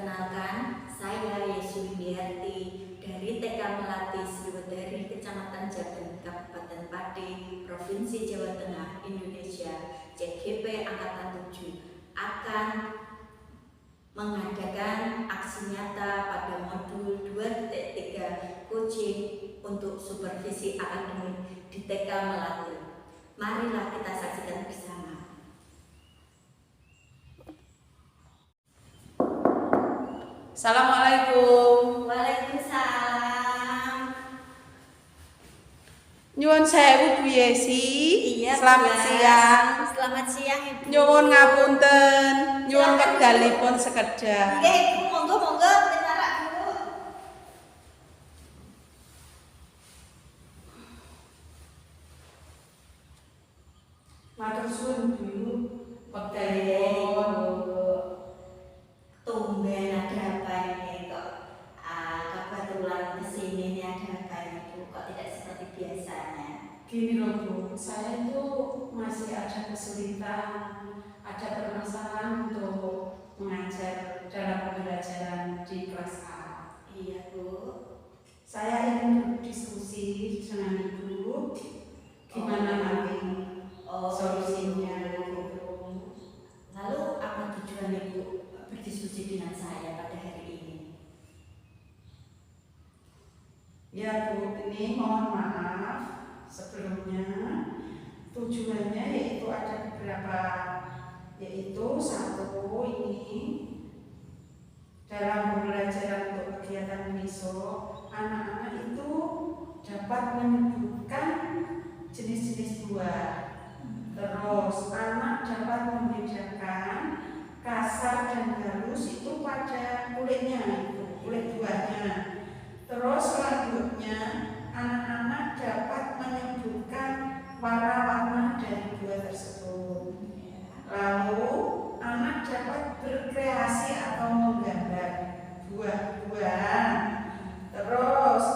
Perkenalkan, saya Yesus Widiarti dari TK Melati Sriwedari, Kecamatan Jaten, Kabupaten Pati, Provinsi Jawa Tengah, Indonesia, CGP Angkatan 7 akan mengadakan aksi nyata pada modul 2.3 coaching untuk supervisi akademik di TK Melati. Marilah kita saksikan bersama. Assalamualaikum. Waalaikumsalam. Nyuwun sewu Bu Yesi. Iya, Selamat siang. Selamat siang Ibu. Nyuwun ngapunten. Nyuwun wekdalipun sekedhap. Nggih Ibu, monggo pinarak dulu. Matur suwun Bu. Wekdalipun tumben ada apa ini kok? Kebetulan kesini ini ada apa ini Bu? Kok tidak seperti biasanya? Gini loh Bu, saya itu masih ada kesulitan, ada permasalahan untuk mengajar dalam pembelajaran di kelas A. Iya Bu. Saya ingin berdiskusi dengan Ibu, gimana nanti solusinya. Lalu apa tujuan Ibu berdiskusi dengan saya pada hari ini? Ya Bu, ini mohon maaf sebelumnya. Tujuannya yaitu ada beberapa, yaitu satu ini dalam pembelajaran untuk kegiatan besok, anak-anak itu dapat menyebutkan jenis-jenis buah. Terus anak dapat membedakan kasar dan halus itu pada kulitnya, kulit buahnya. Terus selanjutnya anak-anak dapat menyebutkan warna-warna dari buah tersebut. Lalu anak dapat berkreasi atau menggambar buah-buahan. Terus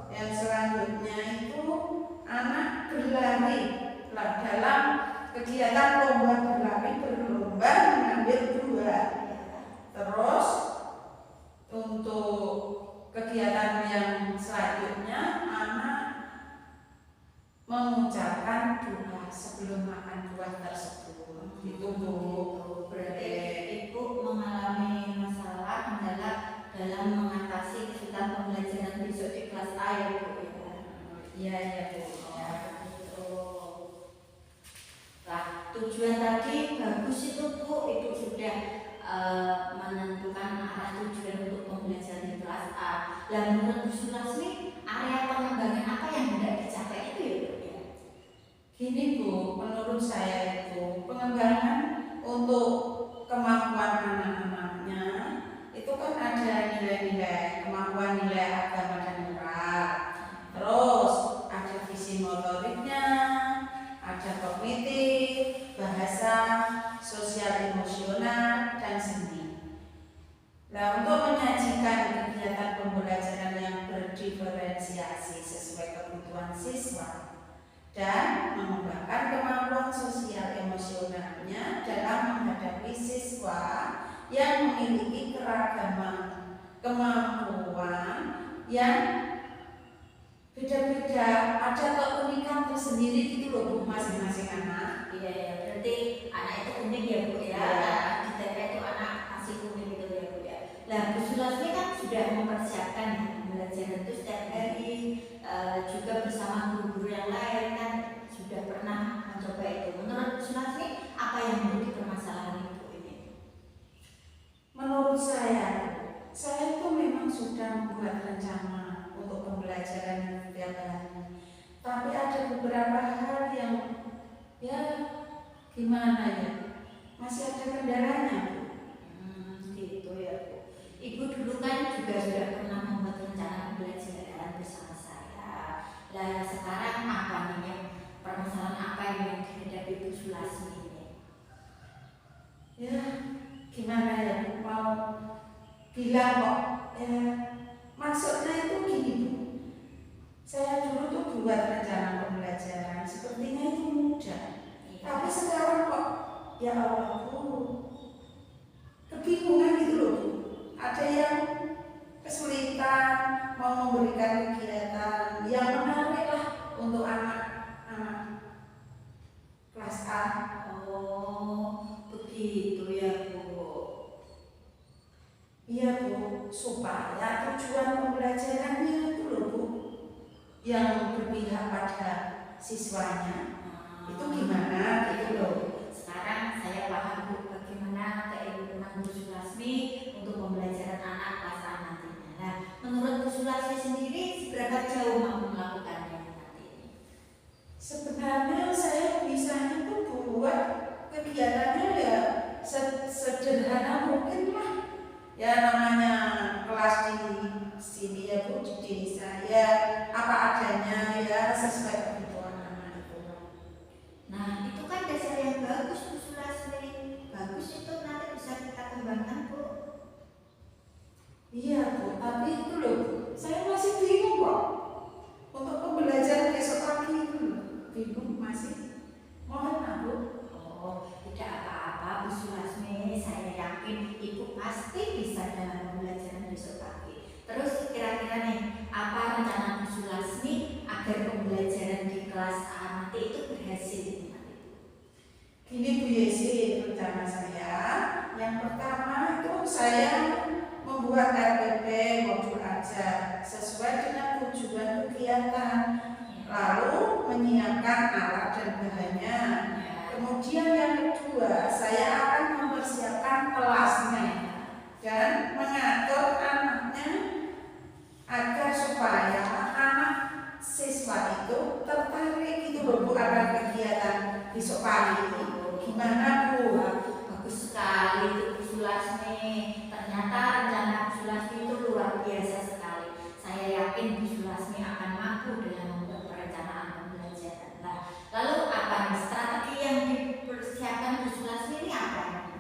yang selanjutnya itu anak berlari dalam kegiatan lomba berlari, berlomba mengambil buah. Terus untuk kegiatan yang selanjutnya anak mengucapkan doa sebelum makan buah tersebut. Itu Bu. Berarti Ibu mengalami masalah kendala dalam mengatasi kesulitan pembelajaran besok di kelas A ya Bu ya? Iya ya Bu. Ya, betul. Nah, tujuan tadi bagus itu Bu, Ibu sudah menentukan arah tujuan untuk pembelajaran di kelas A. Dan menurut Bu Sulasmi, area pengembangan apa yang hendak dicapai itu ya Bu ya? Gini Bu, menurut saya itu pengembangan untuk kemampuan anak-anaknya itu kan ada nilai-nilai, kemampuan nilai agama dan moral. Terus ada visi motoriknya, ada kognitif, bahasa, sosial emosional, dan seni. Nah, untuk menyajikan kegiatan pembelajaran yang berdiferensiasi sesuai kebutuhan siswa dan mengembangkan kemampuan sosial emosionalnya dalam menghadapi siswa yang memiliki keragaman kemampuan yang beda-beda, ada keunikan tersendiri gitu loh Bu, masing-masing anak. Iya ya, berarti anak itu unik ya Bu ya. Di TK itu anak masih unik gitu ya Bu ya. Nah, Bu Sulasmi kan sudah mempersiapkan ya, pembelajaran itu setiap hari, juga bersama guru-guru yang lain kan sudah pernah mencoba itu. Menurut Bu Sulasmi, apa yang menjadi permasalahan Ibu ini? Menurut saya itu memang sudah membuat rencana untuk pembelajaran setiap hari. Tapi ada beberapa hal yang ya gimana ya, masih ada kendalanya. Gitu ya Bu. Ibu dulu kan juga sudah pernah membuat rencana pembelajaran bersama saya. Nah sekarang apa nih yang permasalahan apa yang dihadapi Bu Sulasmi ini? Ya gimana ya, mau bilang kok ya, maksudnya itu gini Bu, saya dulu tuh buat rencana pembelajaran sepertinya itu mudah. Tapi sekarang kok ya Allah Bu, kebingungan gitu loh Bu. Ada Iya Bu, supaya tujuan pembelajarannya itu loh Bu, yang berpihak pada siswanya, itu gimana gitu loh. Sekarang saya paham Bu bagaimana keinginan Bu Sulasmi untuk pembelajaran anak kelas A nantinya. Nah, menurut Bu Sulasmi sendiri seberapa jauh mampu melakukannya nanti ini? Sebenarnya saya bisanya tuh buat kegiatannya ya sederhana mungkin lah. Ya namanya kelas di sini ya Bu, di desa ya apa adanya ya sesuai kebutuhan anak itu. Nah, itu kan dasar yang bagus Bu Sulasmi. Bagus itu nanti bisa kita kembangkan Bu. Iya Bu, tapi itu loh Bu, saya masih bingung kok untuk pembelajaran besok pagi itu loh. Bingung masih. Mohon Bu. Oh, tidak apa-apa Bu Sulasmi. Saya yakin Ibu pasti bisa dalam pembelajaran besok pagi. Terus kira-kira nih, apa rencana Bu Sulasmi agar pembelajaran di kelas A nanti itu berhasil nanti? Gini Bu Yesi, rencana saya. Yang pertama itu saya membuat RPP modul ajar sesuai dengan tujuan kegiatan. Lalu menyiapkan alat dan bahannya. Kemudian yang kedua, saya akan mempersiapkan kelasnya dan mengatur anaknya agar supaya anak siswa itu tertarik itu loh Bu akan kegiatan besok pagi ini. Gimana Bu? Bagus sekali itu Bu Sulasmi. Ternyata rencana Bu Sulasmi itu luar biasa sekali. Saya yakin Bu Sulasmi akan mampu dalam membuat perencanaan pembelajaran. Nah, lalu apa nih strategi yang dipersiapkan Bu Sulasmi ini apa nanti?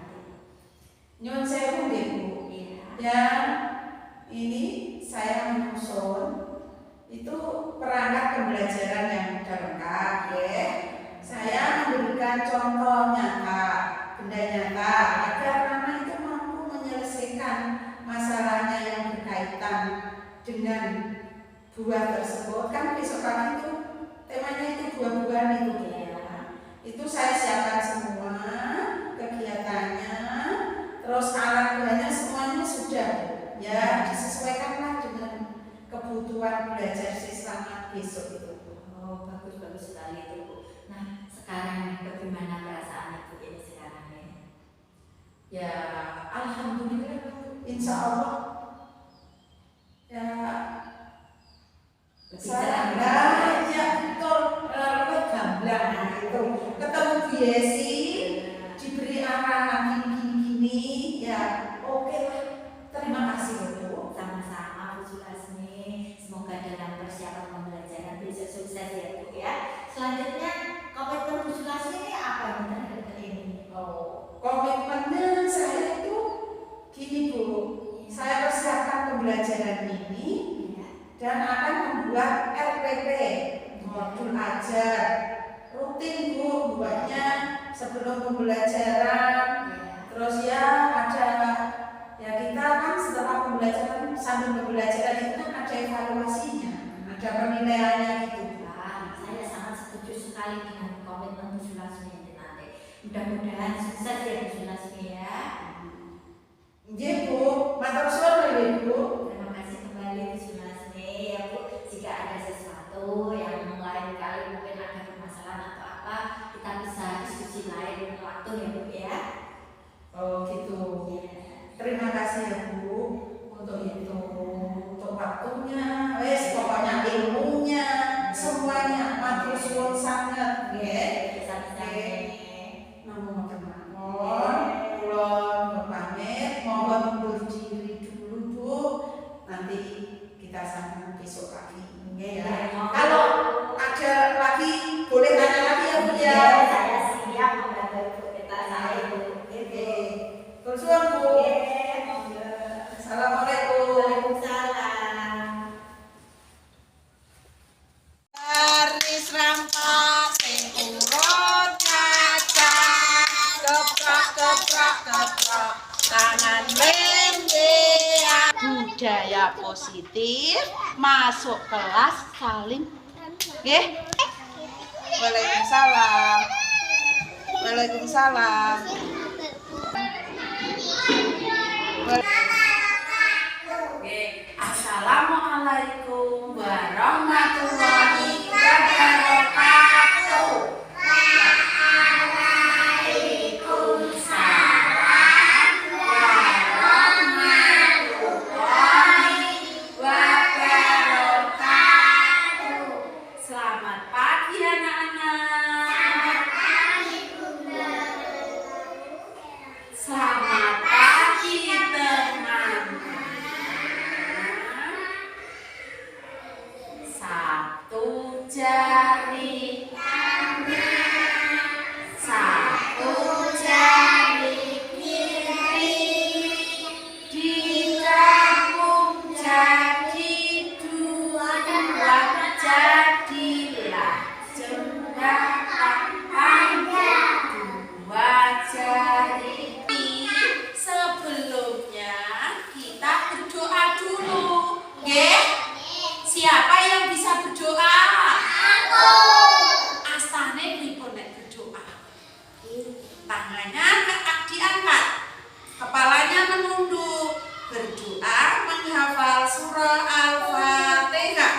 Nyun sewu deh Bu. Iya. Ya, ini saya menyusun itu perangkat pembelajaran yang sudah lengkap ya. Saya memberikan contoh nyata, benda nyata agar anak itu mampu menyelesaikan masalahnya yang berkaitan dengan buah tersebut. Kan besok pagi itu temanya itu buah-buahan itu ya. Itu saya siapkan semua kegiatannya, terus alat bahannya semuanya sudah ya disesuaikanlah dengan kebutuhan belajar siswa besok itu. Oh, bagus sekali itu Bu. Nah, sekarang bagaimana perasaan Ibu ini sekarang ini? Ya, alhamdulillah, insya Allah. Ya, saya ya betul, lebih gamblang itu. Ketemu Bu Yesi, diberi arahan gini-gini, ya oke lah. Terima kasih Bu. Sama-sama Bu Sulasmi. Semoga dalam persiapan pembelajaran bisa sukses ya Bu ya. Selanjutnya komitmen Bu Sulasmi ini apa yang terhadap ini? Oh, komitmennya saya itu gini Bu, saya persiapkan pembelajaran ini dan akan membuat RPP modul ajar rutin Bu, buatnya sebelum pembelajaran. Terus ya ada ya kita kan setelah pembelajaran sambil pembelajaran itu kan ada evaluasinya, ada penilaiannya gitu. Saya sangat setuju sekali dengan komitmen Bu Sulasmi ini nanti. Mudah-mudahan sukses ya Bu Sulasmi ya. Nggih Bu, matur suwun ya Bu. Terima kasih kembali Bu Sulasmi ya Bu. Jika ada sesuatu yang lain kali mungkin ada permasalahan atau apa, kita bisa diskusi lain waktu ya Bu ya. Oh gitu. Terima kasih ya Bu untuk itu, untuk waktunya, wes pokoknya ilmunya, semuanya matur suwun sangat nggih. Namun kula pamit, mohon undur diri dulu Bu. Nanti kita sambung besok pagi nggih ya. Kalau ada lagi boleh tanya lagi ya Bu ya. Saya siap membantu Bu kita saya Bu. Terus Bu. Assalamualaikum. Waalaikumsalam. Garis rampak sing urut kaca, keprak tangan lendean. Budaya positif masuk kelas saling. Nggih. Waalaikumsalam. Waalaikumsalam. surah Al-Fatihah.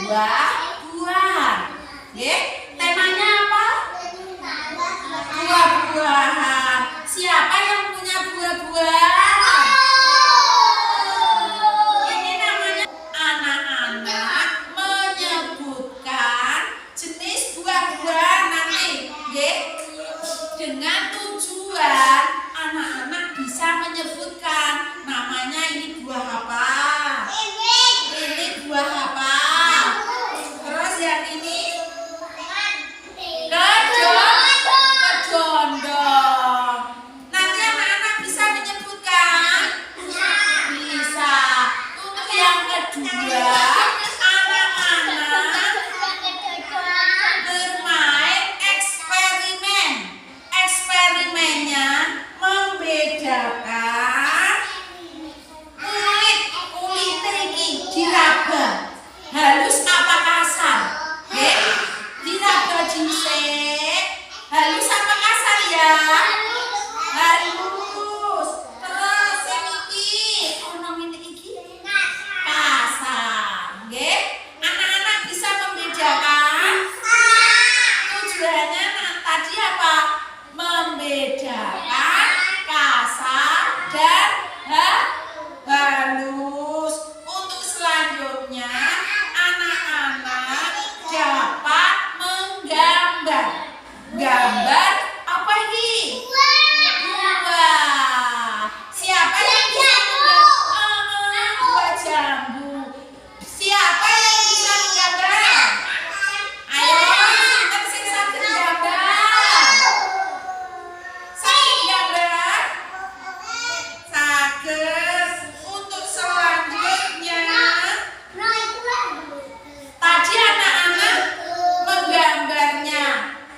Buah-buahan. Nggih, temanya apa? Buah-buahan. Siapa yang punya buah-buahan? Ini namanya anak-anak menyebutkan jenis buah-buahan nanti, nggih. Dengan tujuan anak-anak bisa menyebutkan namanya ini buah apa? Ini buah apa? Terus yang ini kedondong. Nanti anak-anak bisa menyebutkan? Bisa. Untuk yang kedua, anak-anak bermain eksperimen. Eksperimennya membedakan kulit iki diraba halus apa kasar. Nggih, diraba dhisik. Halus apa kasar ya? Halus. Terus yang iki ono ngene iki kasar. Nggih, anak-anak bisa membedakan. Tujuannya tadi apa? Membedakan kasar dan halus. Untuk selanjutnya anak-anak dapat menggambar. Gambar apa ini? Buah. Siapa yang bisa menggambar? Buah jambu. Siapa yang bisa menggambar? Ayo, kita sing saged gambar. Saged gambar? Saged. Untuk selanjutnya tadi anak-anak menggambarnya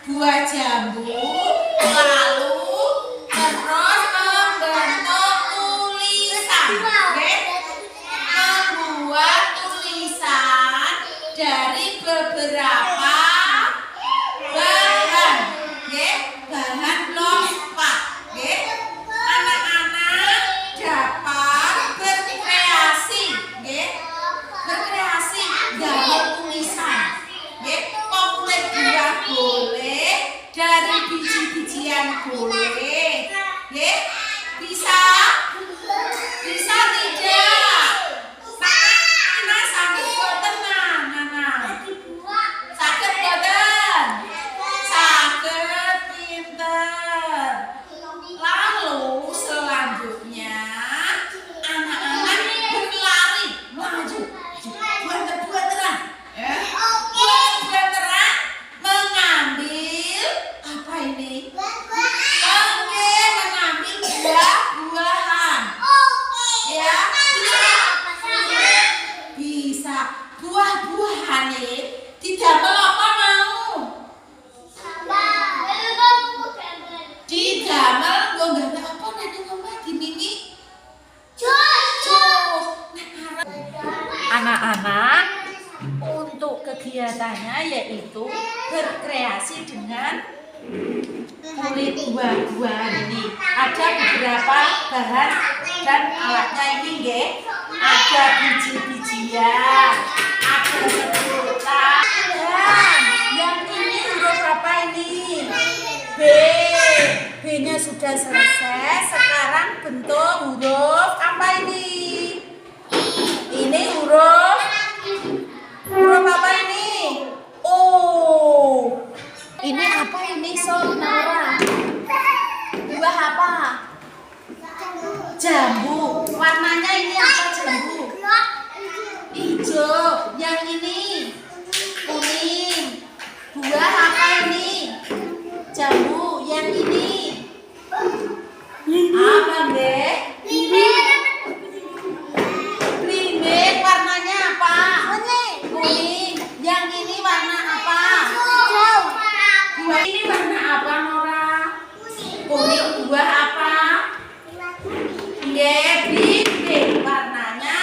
buah jambu, lalu terus membentuk tulisan. Oke? Membuat tulisan dari beberapa bahan. Oke? Bahan lompat. Oke? Anak-anak dapat berkreasi. Oke? Berkreasi dalam tulisan. Nggih, populer buah dari biji-bijian boleh. Nggih? Bisa? Bisa tidak? Nah, sakit boten nah. Sakit boten? Sakit, pinter. Lalu selanjutnya anak-anak berlari maju buat-buatan buat-buatan mengambil apa ini? Oke, mengambil buah-buahan. Ya, bisa buah-buahan ini tidak apa mau. Didamel gua gambar apa nanti ngomong gini nih. Anak-anak untuk kegiatannya yaitu berkreasi dengan kulit buah-buahan ini. Ada beberapa bahan dan alatnya ini nggih. Ada biji-bijian, ada sedotan. Dan yang ini huruf apa ini? B. B-nya sudah selesai. Sekarang bentuk huruf apa ini? Ini huruf apa ini? O. Ini apa ini Sonara? Buah apa? Jambu. Warnanya ini apa jambu? Hijau. Yang ini kuning. Buah apa ini? Jambu. Yang ini apa deh? Belimbing. Warnanya apa? Kuning. Yang ini warna apa? Buah ini warna apa Nora? Kuning. Buah apa? Belimbing. Warnanya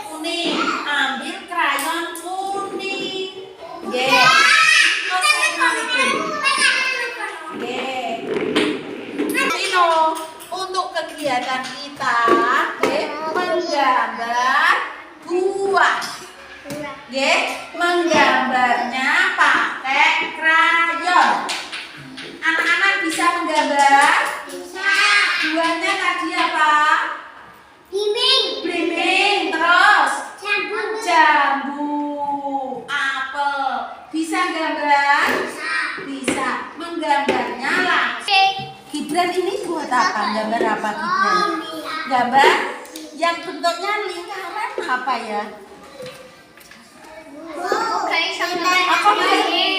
kuning. Ambil krayon kuning. Untuk kegiatan kita menggambar buah. Menggambarnya pakai krayon. Anak-anak bisa menggambar? Bisa. Buahnya tadi apa? Belimbing. Terus? Jambu. Apel. Bisa gambar? Bisa. Menggambarnya langsung. Gibran ini buat apa? Gambar apa Gibran? Gambar yang bentuknya lingkaran apa ya? Apa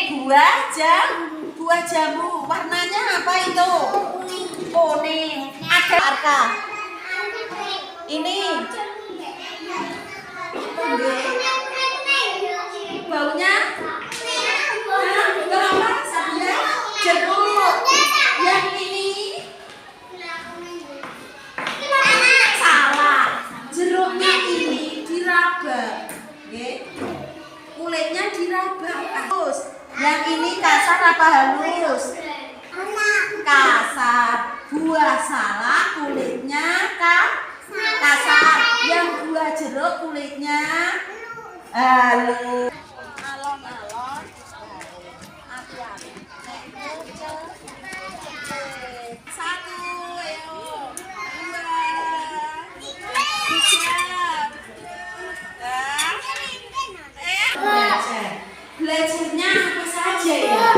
buah jambu. Warnanya apa itu? Kuning. Ada arka. Ini baunya berapa? Jeruk. Yang ini salah. Jeruknya ini diraba. Kulitnya diraba. Halus. Yang ini kasar apa halus? Kasar. Buah salah kulitnya kasar. Yang buah jeruk kulitnya halus. Alon-alon. Hati-hati. Satu, ayo. Belajarnya apa saja ya?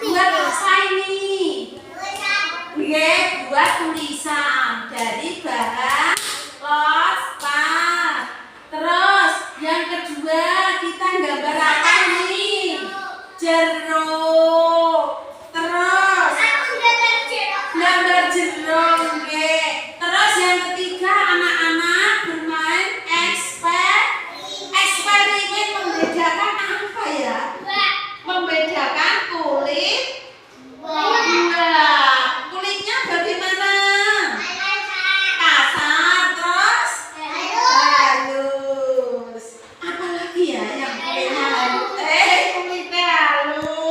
Buat apa ini? Buat tulisan dari bahan lostar. Terus yang kedua kita gambar apa ini? Jeruk. Terus gambar jeruk. Terus yang ketiga anak-anak bermain eksperimen membedakan apa ya? Membedakan kulit buah. Kulitnya bagaimana? Kasar. Terus halus. Apalagi ya yang kulitnya halus? Kulitnya halus.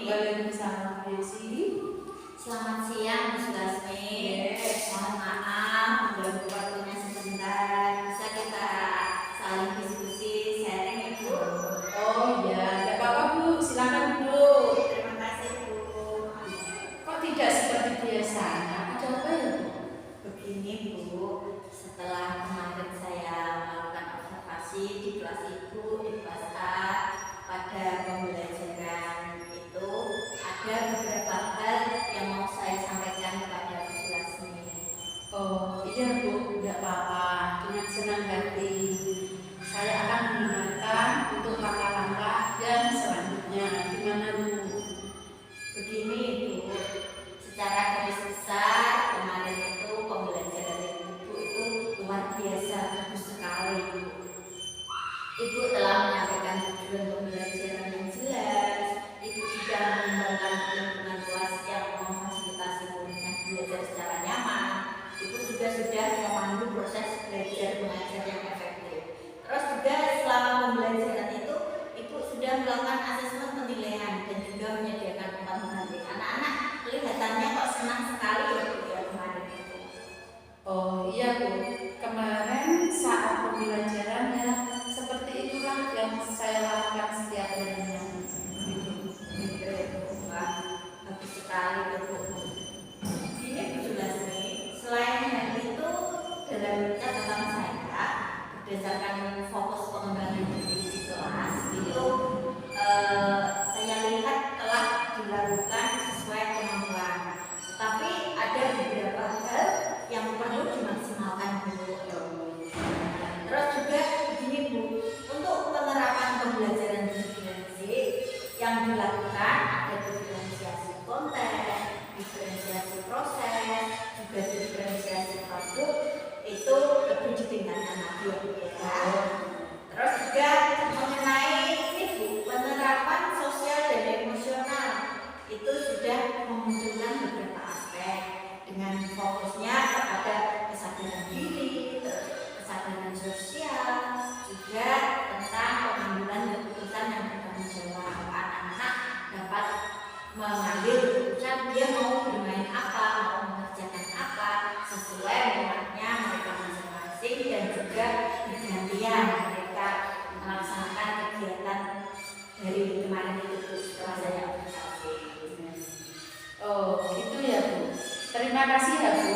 Waalaikumsalam Bu Yesi. Selamat siang Bu Sulasmi. Yes. Mohon maaf mengganggu waktunya sebentar. Bisa kita saling diskusi, sharing ya Bu. Oh iya, tidak apa-apa Bu, silakan duduk. Terima kasih Bu. Kok tidak seperti biasanya? Ada apa ya Bu? Begini Bu, setelah kemarin saya melakukan observasi di kelas Ibu di kelas A pada pembelajaran itu ada beberapa hal yang mau saya sampaikan kepada Bu Sulasmi. Oh iya Bu, tidak apa-apa. Dengan senang hati saya akan mendengarkan untuk langkah-langkah yang selanjutnya. Gimana Bu? Begini Bu, secara garis besar kemarin itu pembelajaran Ibu itu luar biasa bagus sekali Bu. Ibu telah menyampaikan tujuan pembelajaran yang jelas. Ibu juga mengembangkan lingkungan kelas yang memfasilitasi muridnya belajar secara nyaman. Ibu juga sudah memandu proses belajar mengajar yang efektif. Terus juga selama pembelajaran itu, Ibu sudah melakukan asesmen penilaian dan juga menyediakan umpan balik. Anak-anak kelihatannya kok senang sekali ya Bu ya kemarin itu. Oh iya Bu, kemarin saat pembelajarannya seperti itulah yang saya lakukan setiap harinya. Wah, bagus sekali Bu. Ini Bu Sulasmi, selain hal itu dalam catatan saya berdasarkan fokus pengembangan diri di kelas itu saya lihat telah dilakukan sesuai kemampuan. Tapi ada beberapa hal yang perlu dimaksimalkan Bu. Terus juga begini Bu, untuk penerapan pembelajaran diferensi yang dilakukan ada diferensiasi konten, diferensiasi proses, juga diferensiasi produk itu lebih ditingkatkan lagi ya Bu ya. Terus juga mengenai ini Bu, penerapan sosial dan emosional itu sudah memunculkan beberapa aspek dengan fokusnya kepada kesadaran diri, terus kesadaran sosial, juga tentang pengambilan keputusan yang bertanggung jawab. Anak-anak dapat mengambil keputusan dia mau bermain apa, mau mengerjakan apa sesuai minatnya mereka masing-masing dan juga bergantian mereka melaksanakan kegiatan dari kemarin itu Bu, setelah saya observasi. Oh gitu ya Bu. Terima kasih ya Bu.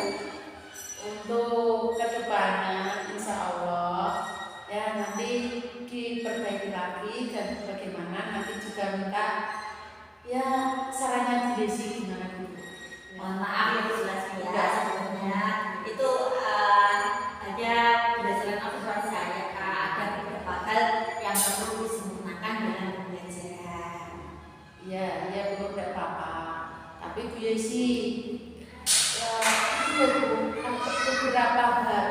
Untuk kedepannya insya Allah ya nanti diperbaiki lagi dan bagaimana nanti juga minta ya sarannya Bu Desi gimana Bu? Mohon maaf ya Bu Sulasmi ya sebelumnya itu ada berdasarkan observasi saya ada beberapa hal yang perlu disempurnakan dalam pembelajaran. Iya iya Bu, tidak apa-apa. Tapi Bu Desi ya itu Bu, ada beberapa hal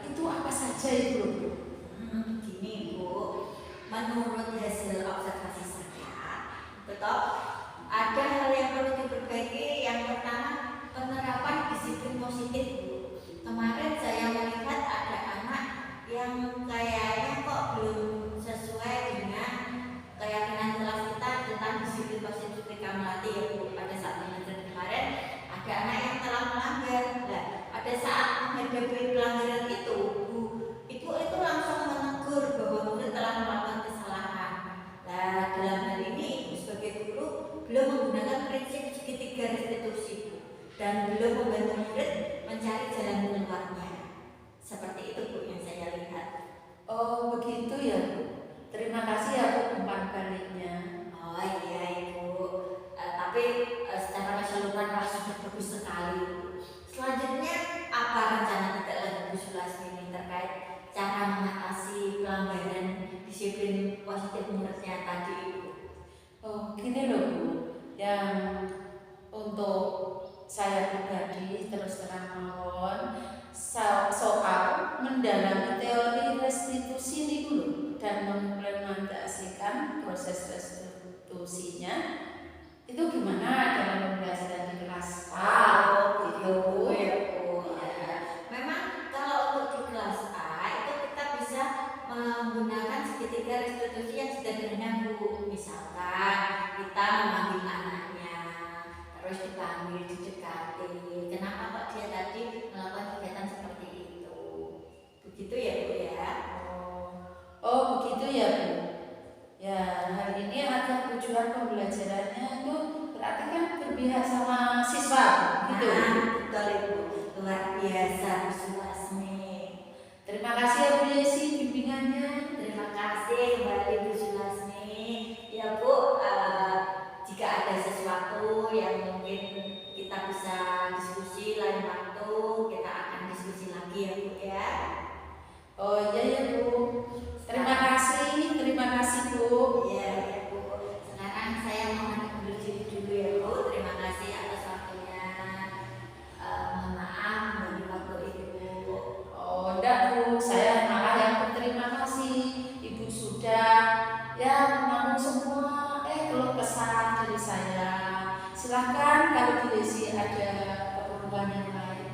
itu apa saja itu Bu? Begini Bu, menurut hasil observasi saya, betul ada hal yang perlu diperbaiki. Yang pertama penerapan disiplin positif Bu. Kemarin saya melihat ada anak yang kayaknya kok belum sesuai dengan keyakinan kelas kita tentang disiplin positif ketika melatih ya Bu. Pada saat pembelajaran kemarin ada anak yang telah melanggar. Nah, pada saat menghadapi pelanggaran itu Bu, Ibu itu langsung menegur bahwa murid telah melakukan kesalahan. Nah, dalam hal ini Ibu sebagai guru belum menggunakan prinsip segitiga restitusi Bu, dan belum membantu murid mencari jalan keluarnya. Seperti itu Bu yang saya lihat. Oh begitu ya Bu. Terima kasih ya Bu umpan baliknya. Oh iya Ibu, tapi secara keseluruhan rasanya bagus sekali Bu. Selanjutnya apa rencana tidak lanjut Bu Sulasmi ini terkait cara mengatasi pelanggaran disiplin positif muridnya tadi Ibu? Oh gini loh Bu, yang untuk saya pribadi terus terang mawon soal mendalami teori restitusi ini dulu dan mengimplementasikan proses restitusinya itu gimana dalam pembelajaran di kelas A. Gitu ya Bu. Ya. Memang kalau untuk di kelas A itu kita bisa menggunakan segitiga restitusi yang sederhana Bu. Misalkan kita memanggil anak lihat sama siswa gitu. Betul Ibu, luar biasa Bu Sulasmi. Terima kasih ya Bu Yesi bimbingannya. Terima kasih kembali Bu Sulasmi. Ya Bu, jika ada sesuatu yang mungkin kita bisa diskusi lain waktu, kita akan diskusi lagi ya Bu ya. Oh iya ya Bu. Terima kasih Bu. Iya ya Bu. Sekarang saya mohon undur diri dulu ya Bu. Terima kasih atas waktunya. Mohon maaf bagi waktu Ibu. Oh enggak Bu, saya malah yang berterima kasih. Ibu sudah ya menampung semua keluh kesah dari saya. Silahkan kalau Bu Yesi ada keperluan yang lain.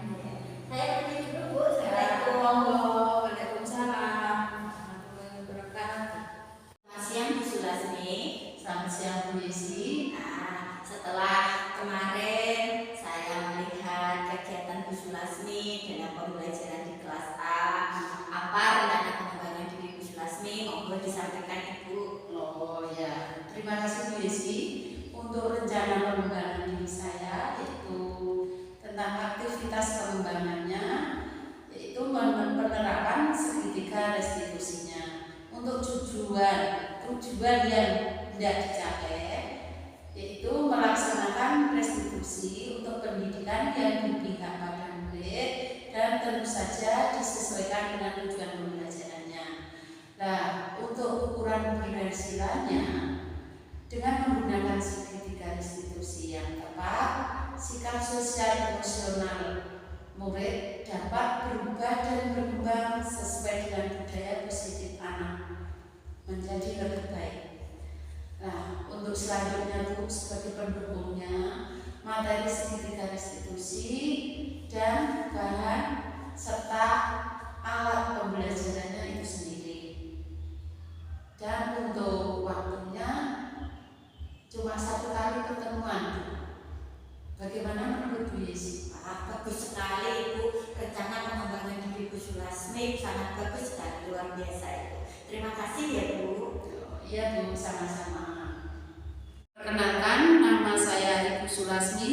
Saya pergi dulu Bu. Assalamualaikum. Assalamualaikum. Waalaikumsalam warahmatullahi wabarakatuh. Selamat siang Bu Sulasmi. Selamat siang Bu Yesi. Nah, setelah kemarin saya melihat kegiatan Bu Sulasmi dalam pembelajaran di kelas A, apa rencana pengembangan diri Bu Sulasmi? Monggo disampaikan Ibu. Oh ya, terima kasih Bu Yesi untuk rencana pengembangan diri saya, yaitu tentang aktivitas pengembangannya, yaitu penerapan segitiga restitusinya untuk tujuan yang tidak dicapai, yaitu melaksanakan restitusi untuk pendidikan yang berpihak pada murid dan tentu saja disesuaikan dengan tujuan pembelajarannya. Nah, untuk ukuran berhasilannya dengan menggunakan segitiga restitusi yang tepat, sikap sosial emosional murid dapat berubah dan berkembang sesuai dengan budaya positif anak menjadi lebih baik. Nah, untuk selanjutnya Bu, sebagai pendukungnya, materi segitiga restitusi dan bahan serta alat pembelajarannya itu sendiri. Dan untuk waktunya cuma 1 kali pertemuan. Bagaimana menurut Bu Yesi? Bagus sekali Ibu, rencana pengembangan diri Bu Sulasmi sangat bagus sekali, luar biasa itu. Terima kasih ya Bu. Iya Bu, sama-sama. Perkenalkan, nama saya Ibu Sulasmi.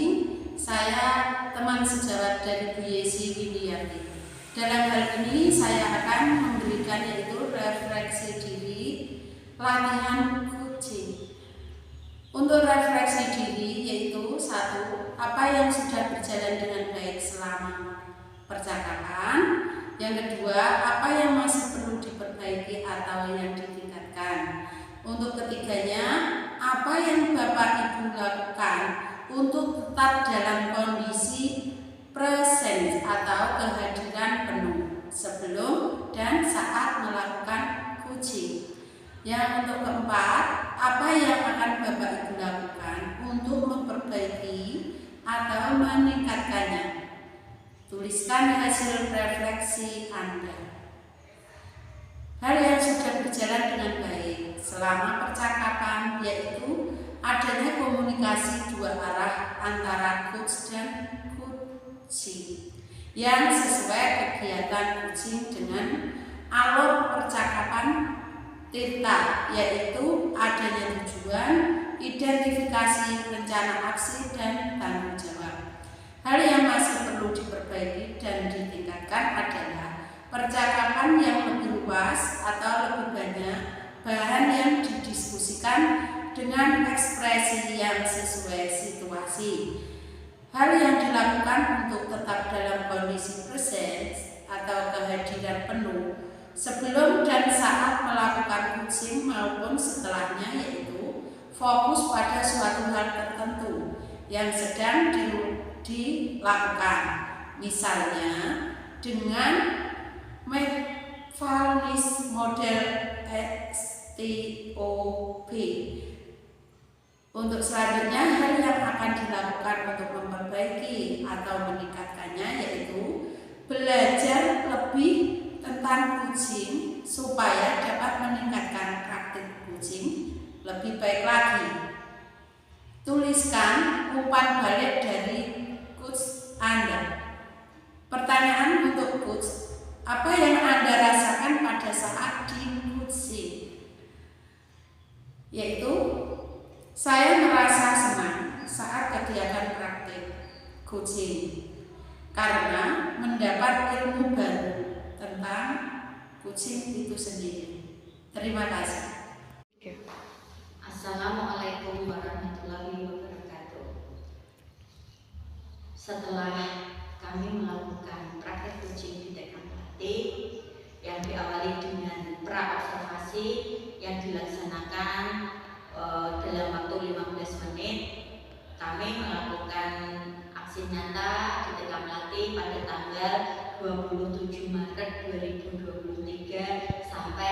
Saya teman sejawat dari Bu Yesi Windiarti. Dalam hal ini saya akan memberikan yaitu refleksi diri, latihan kucing. Untuk refleksi diri yaitu 1. Apa yang sudah berjalan dengan baik selama percakapan. Yang kedua, apa yang masih perlu diperbaiki atau yang ditingkatkan. Untuk ketiganya, apa yang Bapak Ibu lakukan untuk tetap dalam kondisi presence atau kehadiran penuh sebelum dan saat melakukan kucing. Yang untuk keempat, apa yang akan Bapak Ibu lakukan untuk memperbaiki atau meningkatkannya. Tuliskan hasil refleksi Anda. Hal yang sudah berjalan dengan baik selama percakapan yaitu adanya komunikasi 2 arah antara coach dan kucing yang sesuai kegiatan kucing dengan alur percakapan Tirta, yaitu adanya tujuan, identifikasi, rencana aksi, dan tanggung jawab. Hal yang masih perlu diperbaiki dan ditingkatkan adalah percakapan yang lebih luas atau lebih banyak bahan yang didiskusikan dengan ekspresi yang sesuai situasi. Hal yang dilakukan untuk tetap dalam kondisi presence atau kehadiran penuh sebelum dan saat melakukan kucing maupun setelahnya, yaitu fokus pada suatu hal tertentu yang sedang dilakukan, misalnya dengan McFarlane model STOP. Untuk selanjutnya, hal yang akan dilakukan untuk memperbaiki atau meningkatkannya yaitu belajar lebih tentang kucing supaya dapat meningkatkan praktik kucing lebih baik lagi. Tuliskan umpan balik dari coach Anda. Pertanyaan untuk coach, apa yang Anda rasakan pada saat di kucing? Yaitu, saya merasa senang saat kegiatan praktik coaching karena mendapat ilmu baru tentang kucing itu sendiri. Terima kasih. Assalamualaikum warahmatullahi wabarakatuh. Setelah kami melakukan praktek kucing di TK Melati yang diawali dengan pra-observasi yang dilaksanakan dalam waktu 15 menit, kami melakukan aksi nyata di TK Melati pada tanggal 27 Maret 2023 sampai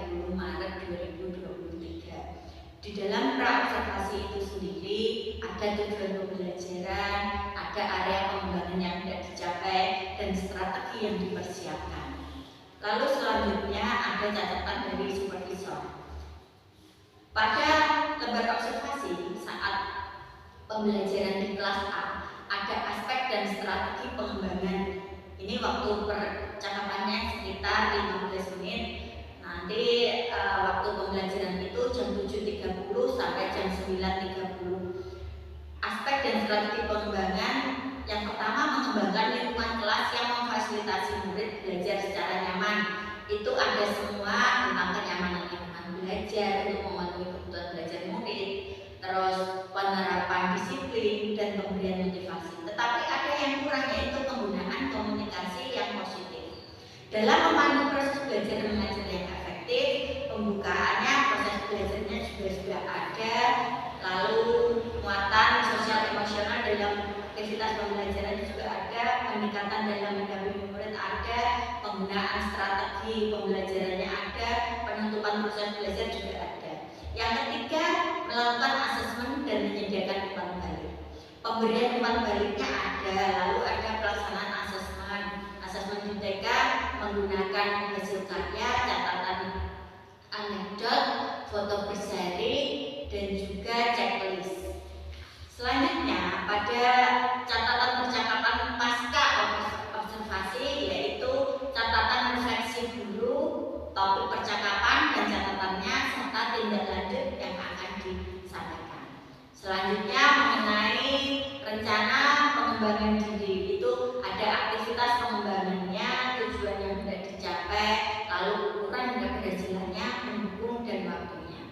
30 Maret 2023. Di dalam pra-observasi itu sendiri ada tujuan pembelajaran, ada area pengembangan yang tidak dicapai, dan strategi yang dipersiapkan. Lalu selanjutnya ada catatan dari supervisor. Pada lembar observasi saat pembelajaran di kelas A, ada aspek dan strategi pengembangan. Ini waktu percakapannya sekitar 15 menit. Nanti waktu pembelajaran itu jam 7.30 sampai jam 9.30. Aspek dan strategi pengembangan yang pertama, mengembangkan lingkungan kelas yang memfasilitasi murid belajar secara nyaman. Itu ada semua tentang kenyamanan lingkungan belajar untuk memenuhi kebutuhan belajar murid, terus penerapan disiplin dan pemberian motivasi. Tetapi ada yang kurang, yaitu penggunaan komunikasi yang positif dalam memandu proses belajar dan mengajar yang efektif. Pembukaannya, proses belajarnya juga sudah ada, lalu muatan sosial emosional dalam aktivitas pembelajaran juga ada, peningkatan dalam mendampingi murid ada, penggunaan strategi pembelajarannya ada, penutupan proses belajar juga ada. Yang ketiga, melakukan asesmen dan menyediakan umpan balik. Pemberian umpan baliknya ada, lalu ada pelaksanaan asesmen. Asesmen di TK menggunakan hasil karya, catatan anekdot, foto berseri, dan juga checklist. Selanjutnya pada catatan percakapan pasca observasi, yaitu catatan refleksi guru, topik percakapan dan catatannya, serta tindak lanjut yang akan disampaikan. Selanjutnya mengenai rencana pengembangan diri, itu ada aktivitas pengembangannya, tujuan yang tidak dicapai, lalu ukuran dan keberhasilannya, pendukung dan waktunya.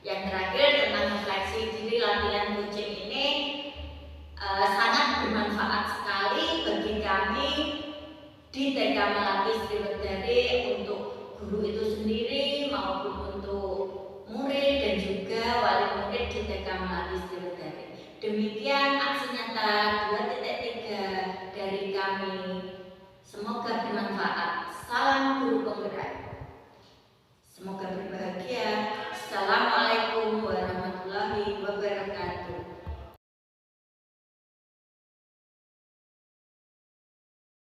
Yang terakhir tentang refleksi diri, latihan kucing ini sangat bermanfaat sekali bagi kami di TK Melati Sriwedari, untuk guru itu sendiri maupun untuk murid dan juga wali murid di TK Melati Sriwedari. Demikian aksi nyata 2.3 dari kami. Semoga bermanfaat. Salam guru